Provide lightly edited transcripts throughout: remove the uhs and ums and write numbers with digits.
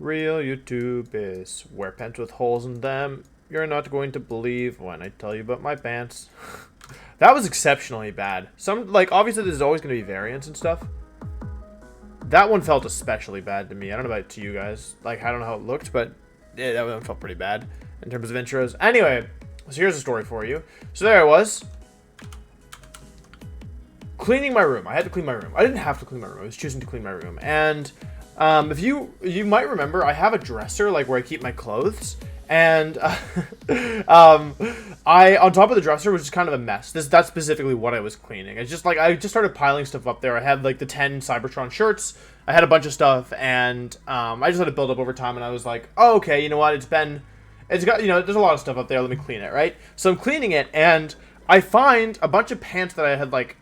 Real YouTube is wear pants with holes in them. You're not going to believe when I tell you about my pants. That was exceptionally bad. Like, obviously there's always going to be variants and stuff. That one felt especially bad to me. I don't know about to you guys. Like, I don't know how it looked, but yeah, that one felt pretty bad in terms of intros. Anyway, so here's a story for you. So there I was, cleaning my room. I had to clean my room. I didn't have to clean my room. I was choosing to clean my room. And if you might remember, I have a dresser like where I keep my clothes, and I on top of the dresser was just kind of a mess. That's specifically what I was cleaning. It's just like I just started piling stuff up there. I had like the 10 Cybertron shirts. I had a bunch of stuff, and I just let it build up over time. And I was like, oh, okay, you know what? It's got, you know, there's a lot of stuff up there. Let me clean it, right? So I'm cleaning it, and I find a bunch of pants that I had like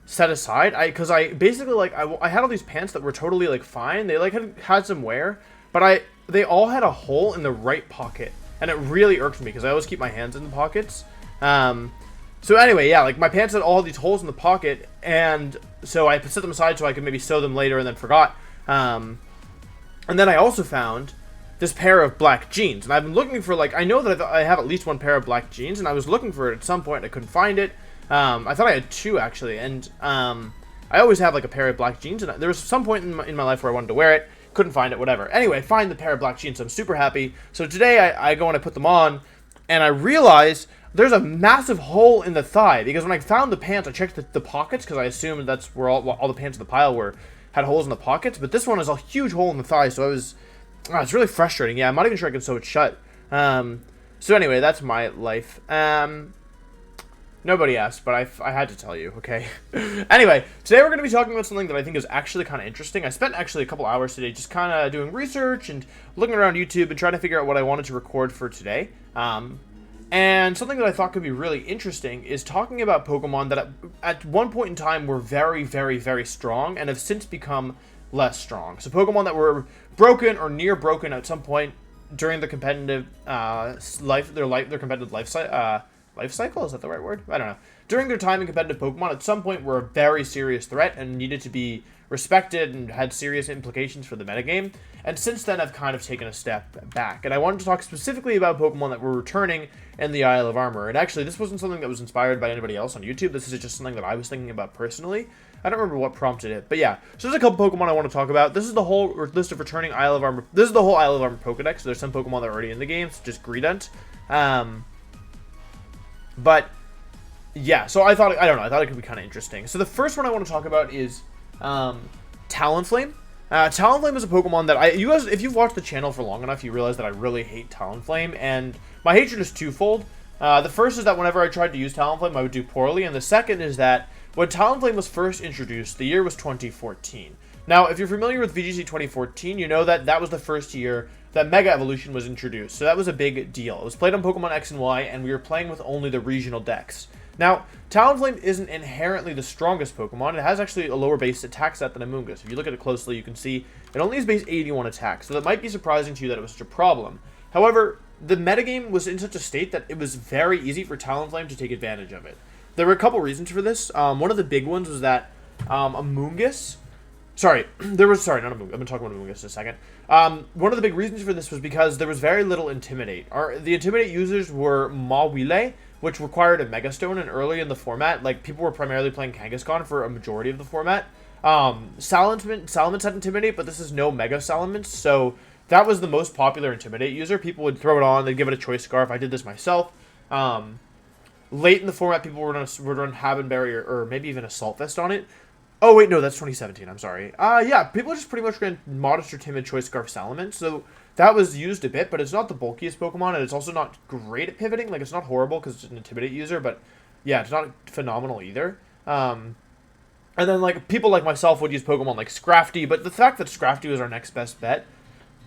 set aside. Because I basically like I had all these pants that were totally like fine. They like had some wear, but they all had a hole in the right pocket, and it really irked me because I always keep my hands in the pockets. So anyway, yeah, like my pants had all these holes in the pocket, and so I set them aside so I could maybe sew them later, and then forgot. And then I also found this pair of black jeans, and I've been looking for, like, I know that I have at least one pair of black jeans, and I was looking for it at some point, and I couldn't find it. I thought I had two, actually, and I always have, like, a pair of black jeans, and there was some point in my life where I wanted to wear it, couldn't find it, whatever. Anyway, find the pair of black jeans, so I'm super happy. So today, I go and I put them on, and I realize there's a massive hole in the thigh, because when I found the pants, I checked the pockets, because I assumed that's where all the pants in the pile had holes in the pockets, but this one has a huge hole in the thigh, so I was... Oh, it's really frustrating. Yeah, I'm not even sure I can sew it shut. So anyway, that's my life. Nobody asked, but I had to tell you, okay? Anyway, today we're going to be talking about something that I think is actually kind of interesting. I spent actually a couple hours today just kind of doing research and looking around YouTube and trying to figure out what I wanted to record for today. And something that I thought could be really interesting is talking about Pokemon that at one point in time were very, very, very strong and have since become less strong. So Pokemon that were broken or near broken at some point during the competitive their competitive life cycle, is that the right word? I don't know. During their time in competitive Pokemon, at some point were a very serious threat and needed to be respected and had serious implications for the metagame. And since then, I've kind of taken a step back. And I wanted to talk specifically about Pokemon that were returning in the Isle of Armor. And actually, this wasn't something that was inspired by anybody else on YouTube. This is just something that I was thinking about personally. I don't remember what prompted it, but yeah. So there's a couple Pokemon I want to talk about. This is the whole list of returning Isle of Armor. This is the whole Isle of Armor Pokedex. So there's some Pokemon that are already in the game, such as Greedent. But yeah, so I thought it could be kind of interesting. So the first one I want to talk about is Talonflame. Talonflame is a Pokemon that you guys, if you've watched the channel for long enough, you realize that I really hate Talonflame, and my hatred is twofold. The first is that whenever I tried to use Talonflame, I would do poorly, and the second is that when Talonflame was first introduced, the year was 2014. Now, if you're familiar with VGC 2014, you know that that was the first year that Mega Evolution was introduced, so that was a big deal. It was played on Pokemon X and Y, and we were playing with only the regional decks. Now, Talonflame isn't inherently the strongest Pokemon. It has actually a lower base attack stat than Amoonguss. If you look at it closely, you can see it only has base 81 attack, so that might be surprising to you that it was such a problem. However, the metagame was in such a state that it was very easy for Talonflame to take advantage of it. There were a couple reasons for this. One of the big ones was that Amoonguss... Sorry, not Amoonguss. I'm going to talk about Amoonguss in a second. One of the big reasons for this was because there was very little Intimidate. The Intimidate users were Mawile, which required a Mega Stone, and early in the format, like, people were primarily playing Kangaskhan for a majority of the format. Salamence had Intimidate, but this is no Mega Salamence, so that was the most popular Intimidate user. People would throw it on, they'd give it a Choice Scarf. I did this myself. Late in the format, people would run Havenberry or maybe even Assault Vest on it. Oh, wait, no, that's 2017, I'm sorry. Yeah, people just pretty much ran Modest or Timid, Choice Scarf, Salamence, so that was used a bit, but it's not the bulkiest Pokemon, and it's also not great at pivoting. Like, it's not horrible because it's an Intimidate user, but yeah, it's not phenomenal either. And then, like, people like myself would use Pokemon like Scrafty, but the fact that Scrafty was our next best bet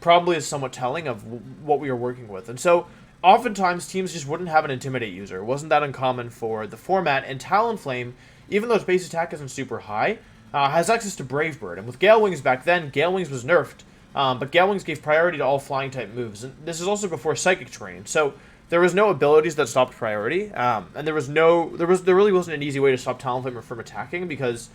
probably is somewhat telling of what we were working with. And so, oftentimes, teams just wouldn't have an Intimidate user. It wasn't that uncommon for the format, and Talonflame, even though its base attack isn't super high, has access to Brave Bird. And with Gale Wings back then, Gale Wings was nerfed, but Gale Wings gave priority to all flying-type moves. And this is also before Psychic Terrain, so there was no abilities that stopped priority, and there really wasn't an easy way to stop Talonflame from attacking, because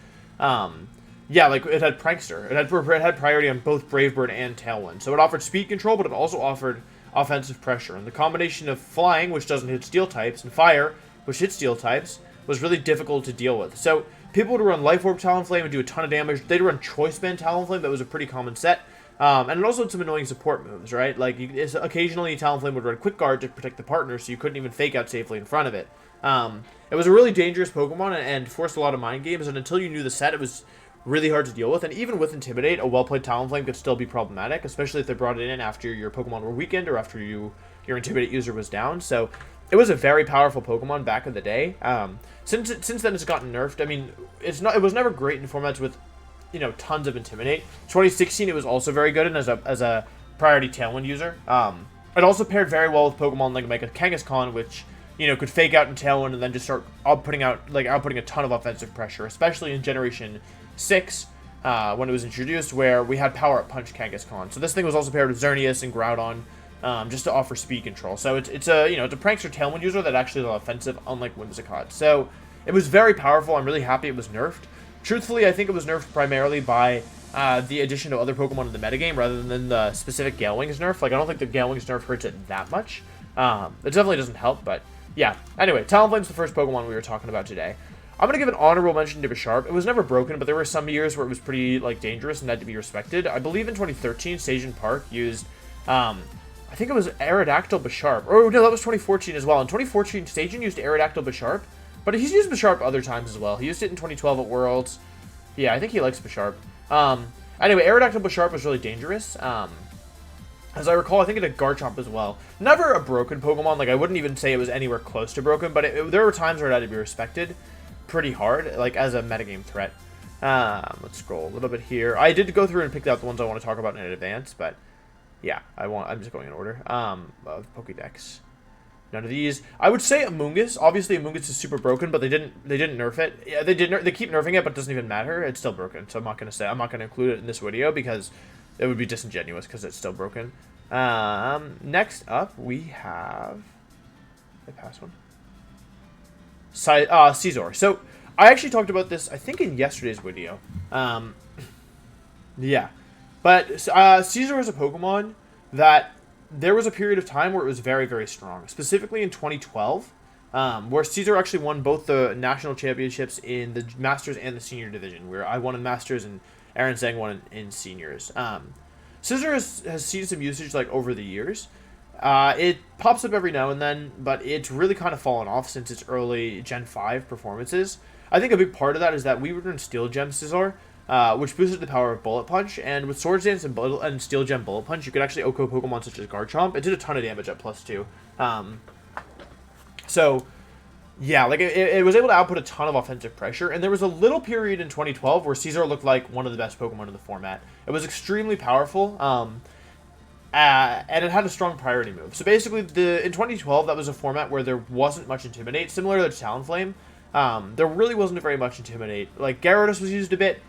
Yeah, like it had Prankster. It had priority on both Brave Bird and Tailwind. So it offered speed control, but it also offered offensive pressure. And the combination of flying, which doesn't hit steel types, and fire, which hits steel types, was really difficult to deal with. So people would run Life Orb Talonflame and do a ton of damage. They'd run Choice Band Talonflame. That was a pretty common set. And it also had some annoying support moves, right? Like, occasionally Talonflame would run Quick Guard to protect the partner, so you couldn't even fake out safely in front of it. It was a really dangerous Pokemon and forced a lot of mind games, and until you knew the set, it was really hard to deal with. And even with Intimidate, a well-played Talonflame could still be problematic, especially if they brought it in after your Pokemon were weakened or after your Intimidate user was down. So it was a very powerful Pokemon back in the day. Since then, it's gotten nerfed. I mean, it was never great in formats with, you know, tons of Intimidate. 2016, it was also very good and as a priority Tailwind user. It also paired very well with Pokemon like a Kangaskhan, which, you know, could fake out in Tailwind and then just start outputting a ton of offensive pressure, especially in Generation 6, when it was introduced, where we had Power Up Punch Kangaskhan. So this thing was also paired with Xerneas and Groudon, just to offer speed control. So it's a Prankster Tailwind user that actually is offensive, unlike Whimsicott. So it was very powerful. I'm really happy it was nerfed. Truthfully, I think it was nerfed primarily by the addition of other Pokemon in the metagame rather than the specific Gale Wings nerf. Like, I don't think the Gale Wings nerf hurts it that much. It definitely doesn't help, but yeah. Anyway, Talonflame's the first Pokemon we were talking about today. I'm going to give an honorable mention to Bisharp. It was never broken, but there were some years where it was pretty, like, dangerous and had to be respected. I believe in 2013, Station Park used, I think it was Aerodactyl Bisharp. Oh, no, that was 2014 as well. In 2014, Stajan used Aerodactyl Bisharp, but he's used Bisharp other times as well. He used it in 2012 at Worlds. Yeah, I think he likes Bisharp. Anyway, Aerodactyl Bisharp was really dangerous. As I recall, I think it had Garchomp as well. Never a broken Pokemon. Like, I wouldn't even say it was anywhere close to broken, but there were times where it had to be respected pretty hard, like, as a metagame threat. Let's scroll a little bit here. I did go through and pick out the ones I want to talk about in advance, but yeah, I'm just going in order. Of Pokédex. None of these. I would say Amoonguss. Obviously, Amoonguss is super broken, but they didn't nerf it. Yeah, they keep nerfing it, but it doesn't even matter. It's still broken, so I'm not gonna include it in this video because it would be disingenuous because it's still broken. Next up we have. Did I pass one? Scizor. So I actually talked about this, I think, in yesterday's video. Yeah, but Scizor is a Pokemon that there was a period of time where it was very, very strong. Specifically in 2012, where Scizor actually won both the national championships in the Masters and the Senior Division, where I won in Masters and Aaron Zhang won in Seniors. Scizor has seen some usage, like, over the years. It pops up every now and then, but it's really kind of fallen off since its early Gen 5 performances. I think a big part of that is that we were in Steel Gem Scizor, which boosted the power of Bullet Punch, and with Swords Dance and Steel Gem Bullet Punch, you could actually OHKO Pokemon such as Garchomp. It did a ton of damage at +2. So, yeah, like, it was able to output a ton of offensive pressure, and there was a little period in 2012 where Scizor looked like one of the best Pokemon in the format. It was extremely powerful, and it had a strong priority move. So basically, in 2012, that was a format where there wasn't much Intimidate, similar to Talonflame. There really wasn't very much Intimidate. Like, Gyarados was used a bit,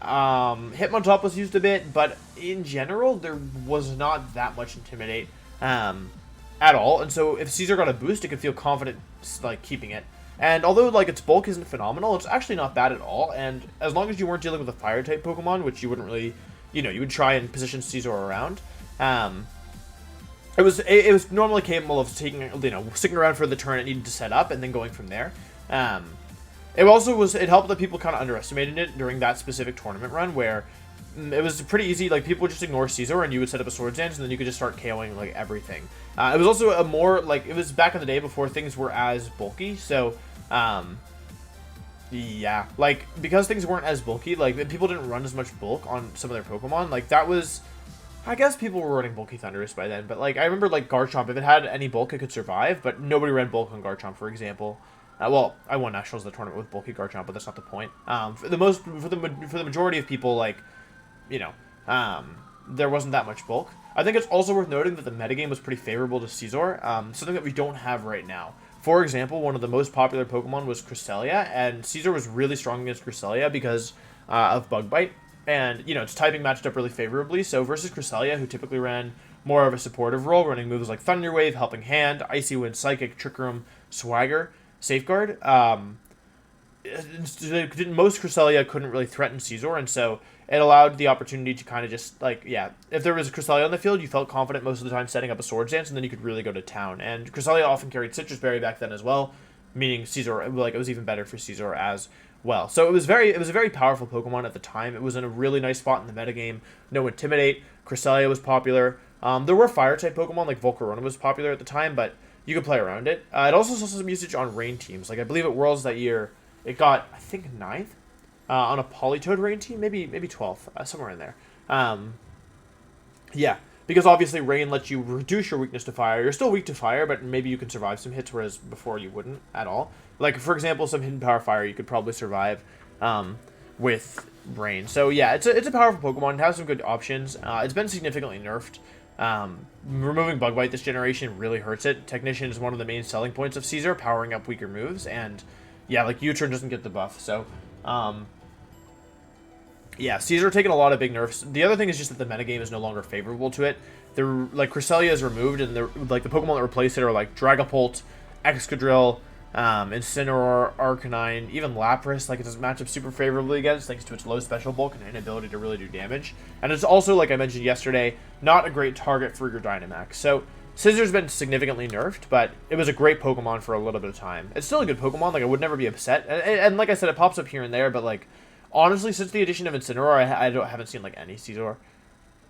Hitmontop was used a bit, but in general, there was not that much Intimidate at all. And so if Scizor got a boost, it could feel confident, like, keeping it. And although, like, its bulk isn't phenomenal, it's actually not bad at all. And as long as you weren't dealing with a Fire-type Pokemon, which you wouldn't really, you would try and position Scizor around, it was normally capable of taking, sticking around for the turn it needed to set up and then going from there. It helped that people kind of underestimated it during that specific tournament run where it was pretty easy. Like, people would just ignore Scizor and you would set up a Swords Dance and then you could just start KOing, like, everything. It was also a more, like, it was back in the day before things were as bulky, so yeah, like, because things weren't as bulky, like, people didn't run as much bulk on some of their Pokemon. Like, that was, I guess people were running bulky Thundurus by then, but, like, I remember, like, Garchomp, if it had any bulk, it could survive, but nobody ran bulk on Garchomp, for example. Well, I won Nationals of the tournament with bulky Garchomp, but that's not the point. For the majority of people, like, there wasn't that much bulk. I think it's also worth noting that the metagame was pretty favorable to Scizor, something that we don't have right now. For example, one of the most popular Pokemon was Cresselia, and Scizor was really strong against Cresselia because of Bug Bite. And, its typing matched up really favorably, so versus Cresselia, who typically ran more of a supportive role, running moves like Thunder Wave, Helping Hand, Icy Wind, Psychic, Trick Room, Swagger, Safeguard, most Cresselia couldn't really threaten Scizor, and so it allowed the opportunity to kind of just, like, yeah, if there was a Cresselia on the field, you felt confident most of the time setting up a Swords Dance, and then you could really go to town. And Cresselia often carried Citrus Berry back then as well, meaning Scizor, like, it was even better for Scizor as well. So it was a very powerful Pokemon at the time. It was in a really nice spot in the metagame. No Intimidate. Cresselia was popular. There were Fire-type Pokemon, like Volcarona was popular at the time, but you could play around it. It also saw some usage on rain teams. Like, I believe at Worlds that year, it got, I think, 9th on a Politoed rain team, maybe 12th, somewhere in there. Yeah, because obviously rain lets you reduce your weakness to fire. You're still weak to fire, but maybe you can survive some hits, whereas before you wouldn't at all. Like, for example, some hidden power fire you could probably survive with rain. So yeah, it's a powerful Pokemon. It has some good options. It's been significantly nerfed. Removing Bug Bite this generation really hurts it. Technician is one of the main selling points of Scizor, powering up weaker moves, and yeah, like U-turn doesn't get the buff. So yeah, Scizor taking a lot of big nerfs. The other thing is just that the metagame is no longer favorable to it. They're like Cresselia is removed, and they're like the Pokemon that replace it are like Dragapult, Excadrill, Incineroar, Arcanine, even Lapras. Like, it doesn't match up super favorably against, thanks to its low special bulk and inability to really do damage. And it's also, like I mentioned yesterday, not a great target for your Dynamax. So Scizor's been significantly nerfed, but it was a great Pokemon for a little bit of time. It's still a good Pokemon. Like, I would never be upset. And like I said, it pops up here and there, but like, honestly, since the addition of Incineroar, I haven't seen like any Scizor.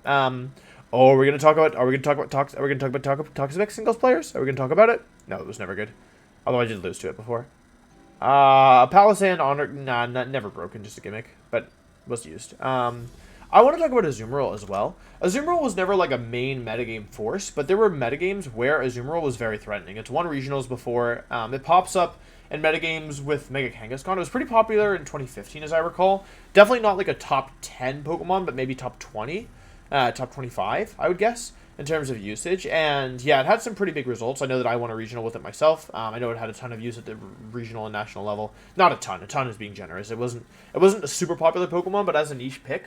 Oh, are we gonna talk about Toxapex singles players? Are we gonna talk about it? No, it was never good. Although I did lose to it before. Palisand Honor, never broken, just a gimmick, but was used. I want to talk about Azumarill as well. Azumarill was never like a main metagame force, but there were metagames where Azumarill was very threatening. It's won regionals before. It pops up in metagames with Mega Kangaskhan. It was pretty popular in 2015, as I recall. Definitely not like a top 10 Pokemon, but maybe top 20, top 25, I would guess, in terms of usage. And yeah, it had some pretty big results. I know that I won a regional with it myself. I know it had a ton of use at the regional and national level. Not a ton. A ton is being generous. It wasn't a super popular Pokemon, but as a niche pick,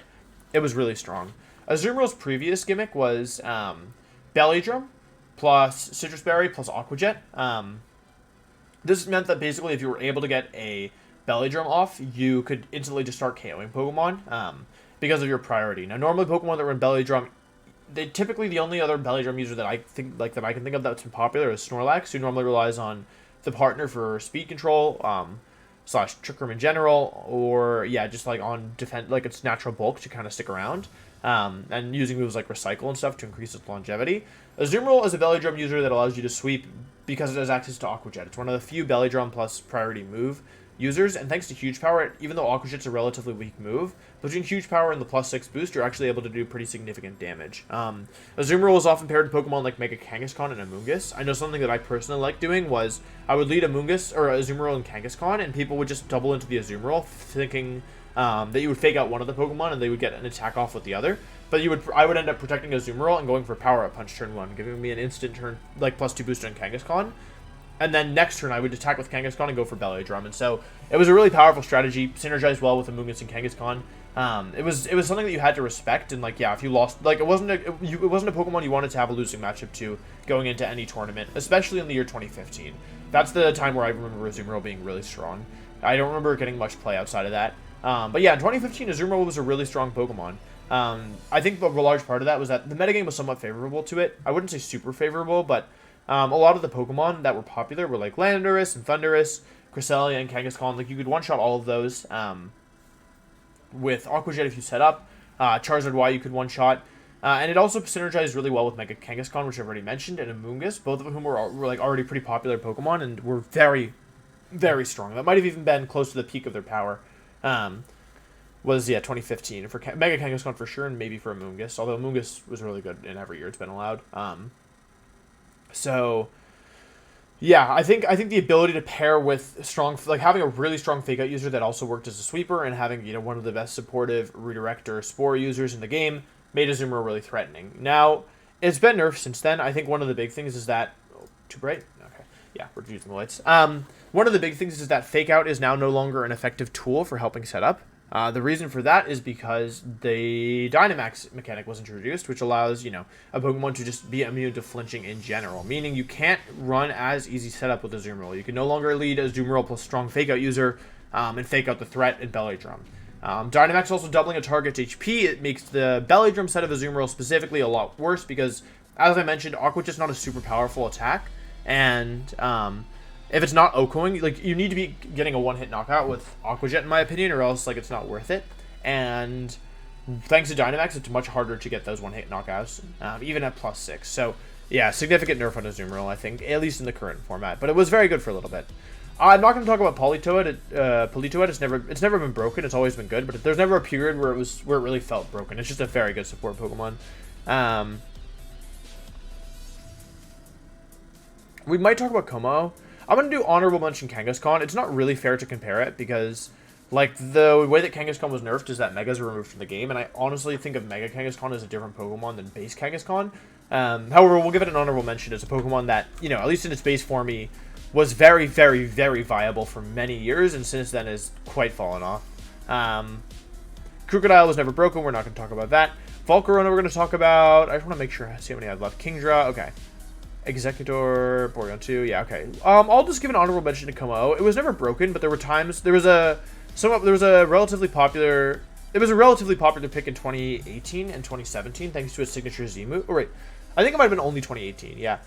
it was really strong. Azumarill's previous gimmick was Belly Drum plus Citrus Berry plus Aqua Jet. This meant that basically if you were able to get a Belly Drum off, you could instantly just start KOing Pokemon because of your priority. Now, normally Pokemon that run Belly Drum, they typically, the only other Belly Drum user that I can think of that's been popular is Snorlax, who normally relies on the partner for speed control, slash Trick Room in general, or yeah, just like on defense, like its natural bulk to kind of stick around, and using moves like Recycle and stuff to increase its longevity. Azumarill is a Belly Drum user that allows you to sweep because it has access to Aqua Jet. It's one of the few Belly Drum plus priority move users, and thanks to Huge Power, even though Aqua Jet's a relatively weak move, between Huge Power and the +6 boost, you're actually able to do pretty significant damage. Azumarill is often paired to Pokemon like Mega Kangaskhan and Amoonguss. I know something that I personally like doing was I would lead Amoonguss or Azumarill and Kangaskhan, and people would just double into the Azumarill, thinking that you would fake out one of the Pokemon and they would get an attack off with the other. But I would end up protecting Azumarill and going for Power Up Punch turn 1, giving me an instant turn, like +2 boost on Kangaskhan. And then next turn, I would attack with Kangaskhan and go for Belly Drum. And so it was a really powerful strategy, synergized well with Amoonguss and Kangaskhan. It was something that you had to respect. And like, yeah, if you lost, like it wasn't a Pokemon you wanted to have a losing matchup to going into any tournament, especially in the year 2015. That's the time where I remember Azumarill being really strong. I don't remember getting much play outside of that. But yeah, in 2015, Azumarill was a really strong Pokemon. I think a large part of that was that the metagame was somewhat favorable to it. I wouldn't say super favorable, but a lot of the Pokemon that were popular were like Landorus and Thundurus, Cresselia and Kangaskhan. Like, you could one-shot all of those with Aqua Jet if you set up. Charizard Y you could one-shot. And it also synergized really well with Mega Kangaskhan, which I've already mentioned, and Amoonguss, both of whom were like already pretty popular Pokemon and were very, very strong. That might have even been close to the peak of their power. Was, yeah, 2015. For Mega Kangaskhan for sure, and maybe for Amoonguss. Although Amoonguss was really good in every year it's been allowed. So, yeah, I think the ability to pair with strong, like having a really strong fake out user that also worked as a sweeper and having, you know, one of the best supportive redirector spore users in the game made Azumarill really threatening. Now, it's been nerfed since then. I think one of the big things is that, too bright? Okay. Yeah, we're using the lights. One of the big things is that fake out is now no longer an effective tool for helping set up. The reason for that is because the Dynamax mechanic was introduced, which allows, you know, a Pokemon to just be immune to flinching in general, meaning you can't run as easy setup with Azumarill. You can no longer lead Azumarill plus strong fake out user and fake out the threat in Belly Drum. Dynamax also doubling a target's HP. It makes the Belly Drum set of Azumarill specifically a lot worse because, as I mentioned, Aqua just not a super powerful attack, and if it's not OHKOing, like, you need to be getting a one-hit knockout with Aqua Jet, in my opinion, or else, like, it's not worth it. And thanks to Dynamax, it's much harder to get those one-hit knockouts, even at +6. So, yeah, significant nerf on Azumarill, I think, at least in the current format. But it was very good for a little bit. I'm not going to talk about Politoed. It's never been broken. It's always been good, but there's never a period where it really felt broken. It's just a very good support Pokemon. We might talk about Como. I'm going to do honorable mention Kangaskhan. It's not really fair to compare it because, like, the way that Kangaskhan was nerfed is that Megas were removed from the game, and I honestly think of Mega Kangaskhan as a different Pokemon than base Kangaskhan. However, we'll give it an honorable mention as a Pokemon that, you know, at least in its base form, was very, very, very viable for many years, and since then has quite fallen off. Crocodile was never broken. We're not going to talk about that. Volcarona we're going to talk about. I just want to make sure I see how many I have left. Kingdra, okay. Exeggutor, Porygon 2, yeah, okay. I'll just give an honorable mention to Como. It was never broken, but there were times there was a relatively popular pick in 2018 and 2017 thanks to its signature Z move. Oh wait, I think it might have been only 2018. Yeah,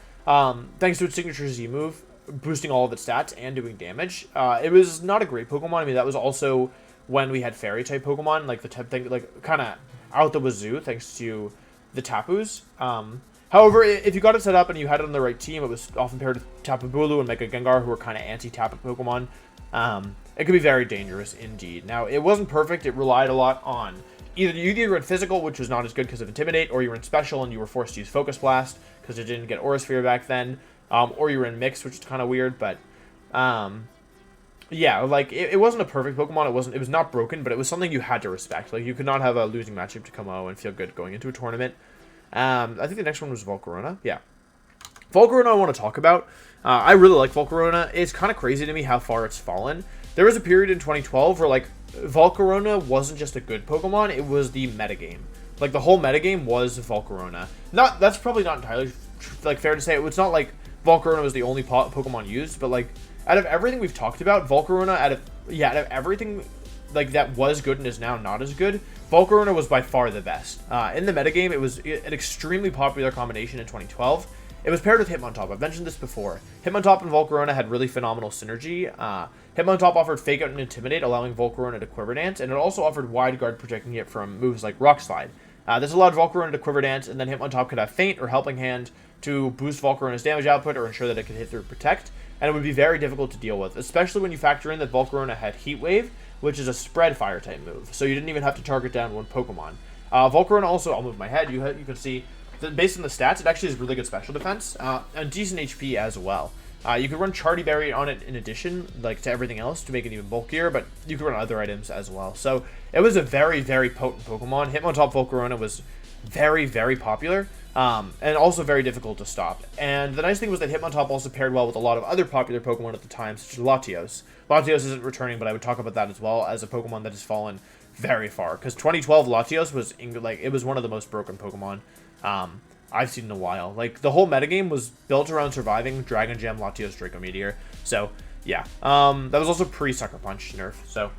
thanks to its signature Z move, boosting all of its stats and doing damage. It was not a great Pokemon. I mean, that was also when we had Fairy type Pokemon, like the type thing, like kind of out the wazoo, thanks to the Tapus. However, if you got it set up and you had it on the right team, it was often paired with Tapu Bulu and Mega Gengar, who are kind of anti-Tapu Pokemon. It could be very dangerous indeed. Now, it wasn't perfect. It relied a lot on either you were in Physical, which was not as good because of Intimidate, or you were in Special and you were forced to use Focus Blast because it didn't get Aura Sphere back then, or you were in Mix, which is kind of weird, but yeah, like, it wasn't a perfect Pokemon. It was not broken, but it was something you had to respect. Like, you could not have a losing matchup to Como and feel good going into a tournament. I think the next one was Volcarona. Yeah. Volcarona I want to talk about. I really like Volcarona. It's kind of crazy to me how far it's fallen. There was a period in 2012 where, like, Volcarona wasn't just a good Pokemon, it was the metagame. Like, the whole metagame was Volcarona. That's probably not entirely, like, fair to say. It's not like Volcarona was the only Pokemon used, but, like, out of everything we've talked about, Volcarona, out of everything, like, that was good and is now not as good, Volcarona was by far the best. In the metagame, it was an extremely popular combination in 2012. It was paired with Hitmontop. I've mentioned this before. Hitmontop and Volcarona had really phenomenal synergy. Hitmontop offered Fake Out and Intimidate, allowing Volcarona to Quiver Dance, and it also offered Wide Guard, protecting it from moves like Rock Slide. This allowed Volcarona to Quiver Dance, and then Hitmontop could have Feint or Helping Hand to boost Volcarona's damage output or ensure that it could hit through Protect, and it would be very difficult to deal with, especially when you factor in that Volcarona had Heat Wave, which is a spread Fire-type move, so you didn't even have to target down one Pokemon. Volcarona also, I'll move my head, you can see, that based on the stats, it actually has really good special defense, and decent HP as well. You could run Charty Berry on it in addition, like, to everything else to make it even bulkier, but you could run other items as well. So it was a very, very potent Pokemon. Hitmontop Volcarona was very, very popular, and also very difficult to stop. And the nice thing was that Hitmontop also paired well with a lot of other popular Pokemon at the time, such as Latios. Latios isn't returning, but I would talk about that as well as a Pokemon that has fallen very far. Because 2012 Latios was, like, it was one of the most broken Pokemon I've seen in a while. Like, the whole metagame was built around surviving Dragon Gem, Latios, Draco Meteor. So, yeah. That was also pre-Sucker Punch nerf. So,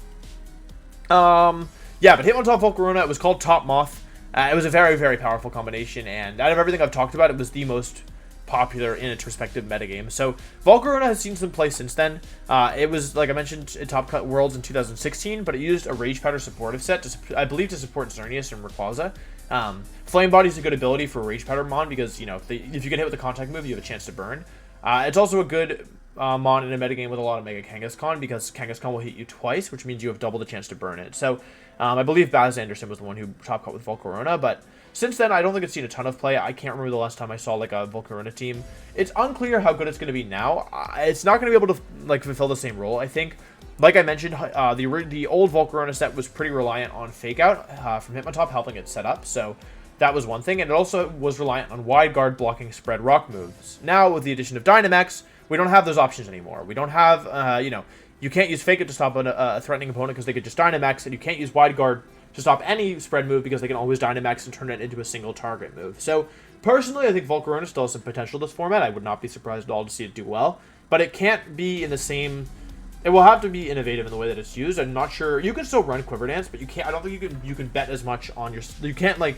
yeah, but Hitmontop Volcarona, it was called Top Moth. It was a very, very powerful combination, and out of everything I've talked about, it was the most popular in its respective metagame. So, Volcarona has seen some play since then. It was, like I mentioned, in Top Cut Worlds in 2016, but it used a Rage Powder supportive set, I believe, to support Xerneas and Rayquaza. Flame Body is a good ability for Rage Powder Mon because, you know, if you get hit with a contact move, you have a chance to burn. It's also a good Mon in a metagame with a lot of Mega Kangaskhan because Kangaskhan will hit you twice, which means you have double the chance to burn it. So, I believe Baz Anderson was the one who top cut with Volcarona, but since then, I don't think it's seen a ton of play. I can't remember the last time I saw, like, a Volcarona team. It's unclear how good it's going to be now. It's not going to be able to, like, fulfill the same role, I think. Like I mentioned, the old Volcarona set was pretty reliant on Fake Out from Hitmontop, helping it set up, so that was one thing, and it also was reliant on Wide Guard blocking spread rock moves. Now, with the addition of Dynamax, we don't have those options anymore. We don't have, you know, you can't use Fake Out to stop a threatening opponent because they could just Dynamax, and you can't use Wide Guard to stop any spread move because they can always Dynamax and turn it into a single target move. So, personally, I think Volcarona still has some potential this format. I would not be surprised at all to see it do well, but it can't be in the same it will have to be innovative in the way that it's used. I'm not sure. You can still run Quiver Dance, but you can't. I don't think you can bet as much on your. You can't like.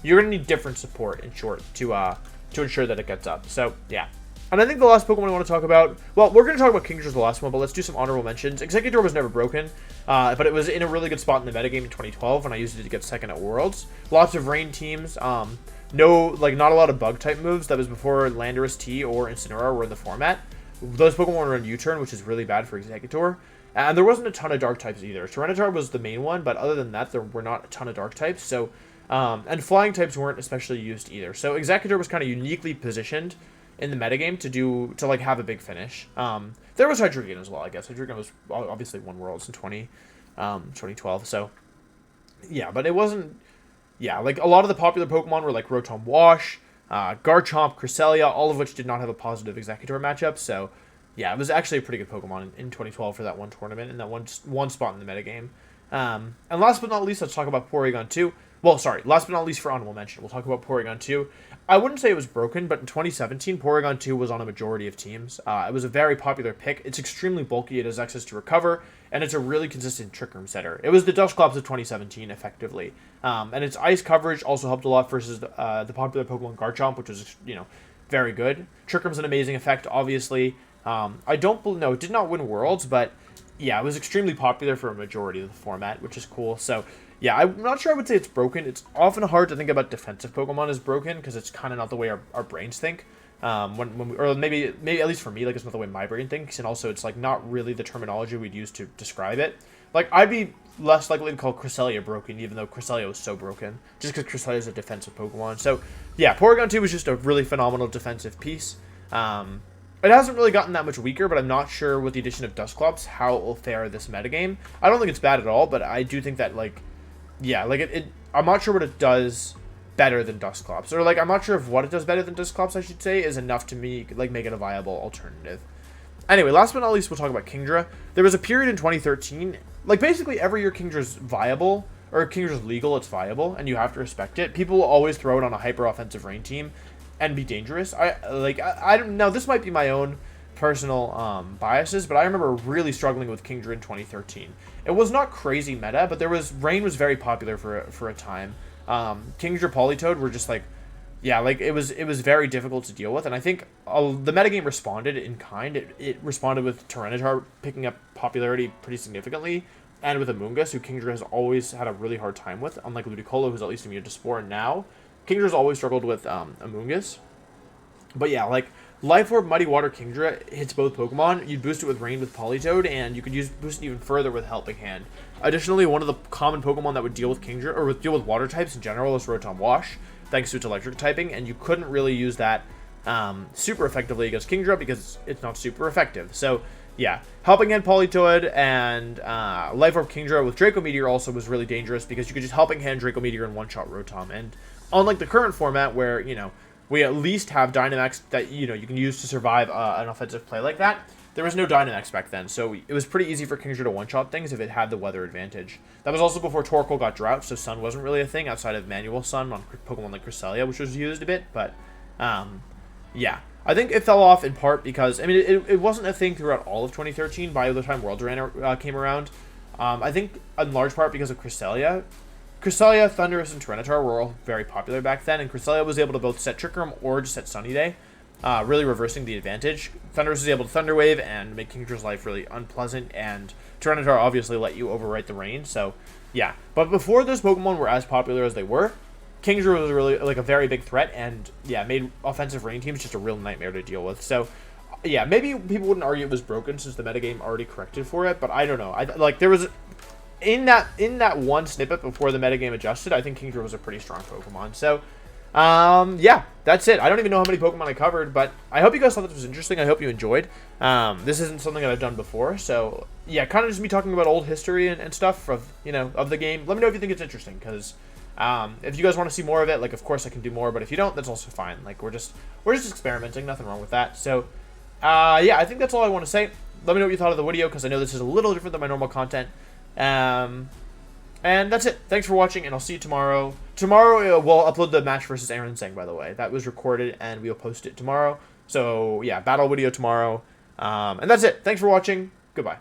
You're gonna need different support in short to ensure that it gets up. So yeah. And I think the last Pokemon I want to talk about, well, we're going to talk about Kingdra's the last one, but let's do some honorable mentions. Exeggutor was never broken, but it was in a really good spot in the metagame in 2012 when I used it to get second at Worlds. Lots of rain teams, not a lot of bug-type moves. That was before Landorus T or Incineroar were in the format. Those Pokemon were in U-turn, which is really bad for Exeggutor. And there wasn't a ton of dark types either. Tyranitar was the main one, but other than that, there were not a ton of dark types. So, and flying types weren't especially used either. So Exeggutor was kind of uniquely positioned in the metagame to have a big finish. There was Hydreigon as well, I guess. Hydreigon was obviously won Worlds in 2012. So, yeah, but it wasn't... Yeah, like, a lot of the popular Pokemon were, like, Rotom Wash, Garchomp, Cresselia, all of which did not have a positive Exeggutor matchup. So, yeah, it was actually a pretty good Pokemon in 2012 for that one tournament and that one spot in the metagame. And last but not least, let's talk about Porygon 2. Well, sorry, last but not least for honorable mention, we'll talk about Porygon 2. I wouldn't say it was broken, but in 2017, Porygon 2 was on a majority of teams. It was a very popular pick. It's extremely bulky, it has access to recover, and it's a really consistent Trick Room setter. It was the Dusclops of 2017, effectively. And its ice coverage also helped a lot versus the popular Pokemon Garchomp, which was, very good. Trick Room's an amazing effect, obviously. I don't believe, no, it did not win Worlds, but yeah, it was extremely popular for a majority of the format, which is cool. So, yeah, I'm not sure I would say it's broken. It's often hard to think about defensive Pokemon as broken because it's kind of not the way our brains think. Or maybe at least for me, like, it's not the way my brain thinks, and also it's like not really the terminology we'd use to describe it. Like, I'd be less likely to call Cresselia broken, even though Cresselia was so broken, just because Cresselia is a defensive Pokemon. So, yeah, Porygon 2 was just a really phenomenal defensive piece. It hasn't really gotten that much weaker, but I'm not sure with the addition of Dusclops how it will fare this metagame. I don't think it's bad at all, but I do think that, like, yeah, like, I'm not sure what it does better than Dusclops. Or, like, I'm not sure if what it does better than Dusclops, I should say, is enough to me, like, make it a viable alternative. Anyway, last but not least, we'll talk about Kingdra. There was a period in 2013, like, basically every year Kingdra's viable, or Kingdra's legal, it's viable, and you have to respect it. People will always throw it on a hyper-offensive rain team and be dangerous. I don't know, this might be my own personal biases, but I remember really struggling with Kingdra in 2013. It was not crazy meta, but rain was very popular for a time. Kingdra Politoed were just like, yeah, like it was very difficult to deal with, and I think the metagame responded in kind. It responded with Tyranitar picking up popularity pretty significantly, and with Amoonguss, who Kingdra has always had a really hard time with, unlike Ludicolo, who's at least immune to Spore now. Kingdra's always struggled with Amoonguss. But yeah, like, Life Orb Muddy Water Kingdra hits both Pokemon. You'd boost it with Rain with Politoed, and you could boost it even further with Helping Hand. Additionally, one of the common Pokemon that would deal with Kingdra, or deal with water types in general, is Rotom Wash, thanks to its electric typing, and you couldn't really use that super effectively against Kingdra because it's not super effective. So, yeah, Helping Hand Politoed and Life Orb Kingdra with Draco Meteor also was really dangerous because you could just Helping Hand Draco Meteor and one-shot Rotom. And unlike the current format where, we at least have Dynamax that, you can use to survive an offensive play like that, there was no Dynamax back then, so it was pretty easy for Kingdra to one-shot things if it had the weather advantage. That was also before Torkoal got Drought, so Sun wasn't really a thing outside of manual Sun on Pokemon like Cresselia, which was used a bit, but, yeah. I think it fell off in part because, I mean, it wasn't a thing throughout all of 2013 by the time World came around. I think in large part because of Cresselia. Cresselia, Thundurus, and Tyranitar were all very popular back then, and Cresselia was able to both set Trick Room or just set Sunny Day, really reversing the advantage. Thundurus was able to Thunder Wave and make Kingdra's life really unpleasant, and Tyranitar obviously let you overwrite the rain, so yeah. But before those Pokemon were as popular as they were, Kingdra was really, like, a very big threat, and yeah, made offensive rain teams just a real nightmare to deal with. So yeah, maybe people wouldn't argue it was broken since the metagame already corrected for it, but I don't know. There was... In that one snippet before the metagame adjusted, I think Kingdra was a pretty strong Pokemon. So, yeah, that's it. I don't even know how many Pokemon I covered, but I hope you guys thought this was interesting. I hope you enjoyed. This isn't something that I've done before, so yeah, kind of just me talking about old history and stuff of the game. Let me know if you think it's interesting, because if you guys want to see more of it, like, of course I can do more, but if you don't, that's also fine. Like, we're just experimenting, nothing wrong with that. So, yeah, I think that's all I want to say. Let me know what you thought of the video, because I know this is a little different than my normal content. And that's it. Thanks for watching, and I'll see you tomorrow. Tomorrow, we'll upload the match versus Aaron Sang, by the way. That was recorded, and we'll post it tomorrow. So, yeah, battle video tomorrow. And that's it. Thanks for watching. Goodbye.